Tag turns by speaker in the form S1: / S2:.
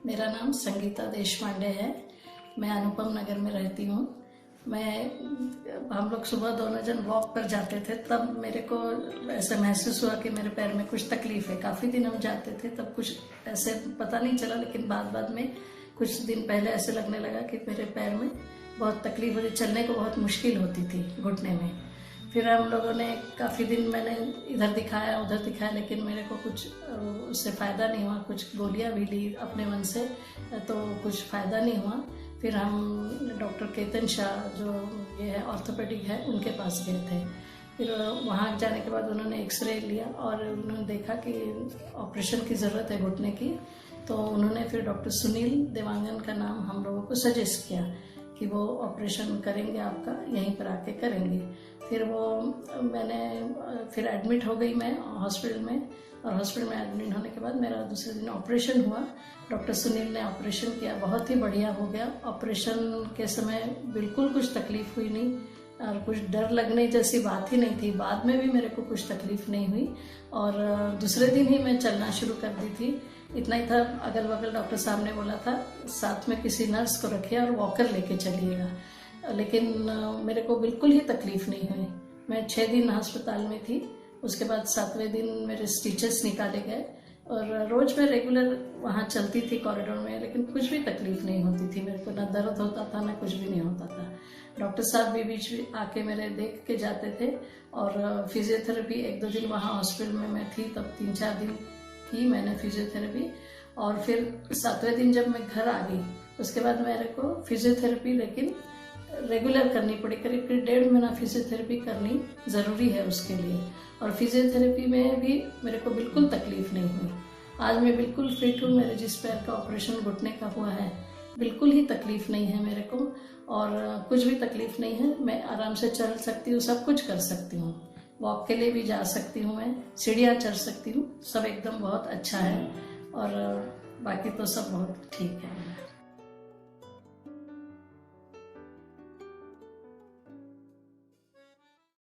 S1: मेरा नाम संगीता देशपांडे है। मैं अनुपम नगर में रहती हूँ। हम लोग सुबह दोनों जन वॉक पर जाते थे, तब मेरे को ऐसा महसूस हुआ कि मेरे पैर में कुछ तकलीफ है। काफ़ी दिन हम जाते थे, तब कुछ ऐसे पता नहीं चला, लेकिन बाद में कुछ दिन पहले ऐसे लगने लगा कि मेरे पैर में बहुत तकलीफ होती, चलने को बहुत मुश्किल होती थी घुटने में। फिर हम लोगों ने काफ़ी दिन मैंने इधर दिखाया उधर दिखाया, लेकिन मेरे को कुछ उससे फ़ायदा नहीं हुआ। कुछ गोलियां भी ली अपने मन से, तो कुछ फ़ायदा नहीं हुआ। फिर हम डॉक्टर केतन शाह, जो ये है ऑर्थोपेडिक है, उनके पास गए थे। फिर वहाँ जाने के बाद उन्होंने एक्सरे लिया और उन्होंने देखा कि ऑपरेशन की ज़रूरत है घुटने की। तो उन्होंने फिर डॉक्टर सुनील देवांगन का नाम हम लोगों को सजेस्ट किया कि वो ऑपरेशन करेंगे, आपका यहीं पर आके करेंगे। फिर फिर एडमिट हो गई मैं हॉस्पिटल में, और हॉस्पिटल में एडमिट होने के बाद मेरा दूसरे दिन ऑपरेशन हुआ। डॉक्टर सुनील ने ऑपरेशन किया, बहुत ही बढ़िया हो गया। ऑपरेशन के समय बिल्कुल कुछ तकलीफ हुई नहीं और कुछ डर लगने जैसी बात ही नहीं थी। बाद में भी मेरे को कुछ तकलीफ नहीं हुई और दूसरे दिन ही मैं चलना शुरू कर दी थी। इतना ही था, अगल बगल डॉक्टर साहब ने बोला था साथ में किसी नर्स को रखिए और वॉकर लेके चलिएगा, लेकिन मेरे को बिल्कुल ही तकलीफ नहीं हुई। मैं 6 दिन अस्पताल में थी। उसके बाद 7वें दिन मेरे स्टिचेस निकाले गए और रोज मैं रेगुलर वहाँ चलती थी कॉरिडोर में, लेकिन कुछ भी तकलीफ नहीं होती थी। मेरे को ना दर्द होता था ना कुछ भी नहीं होता था। डॉक्टर साहब भी बीच में आके मेरे देख के जाते थे और फिजियोथेरेपी 1-2 दिन वहाँ हॉस्पिटल में मैं थी, तब 3-4 दिन की मैंने फिजियोथेरेपी। और फिर 7वें दिन जब मैं घर आ गई, उसके बाद मेरे को फिजियोथेरेपी लेकिन रेगुलर करनी पड़ी। करीब 1.5 महीना फिजियोथेरेपी करनी ज़रूरी है उसके लिए। और फिजियोथेरेपी में भी मेरे को बिल्कुल तकलीफ नहीं हुई। आज मैं बिल्कुल फिट हूँ। मेरे जिस पैर का ऑपरेशन घुटने का हुआ है, बिल्कुल ही तकलीफ नहीं है मेरे को, और कुछ भी तकलीफ नहीं है। मैं आराम से चल सकती हूँ, सब कुछ कर सकती हूँ। वॉक के लिए भी जा सकती हूँ, मैं सीढ़ियाँ चढ़ सकती हूँ। सब एकदम बहुत अच्छा है और बाकी तो सब बहुत ठीक है।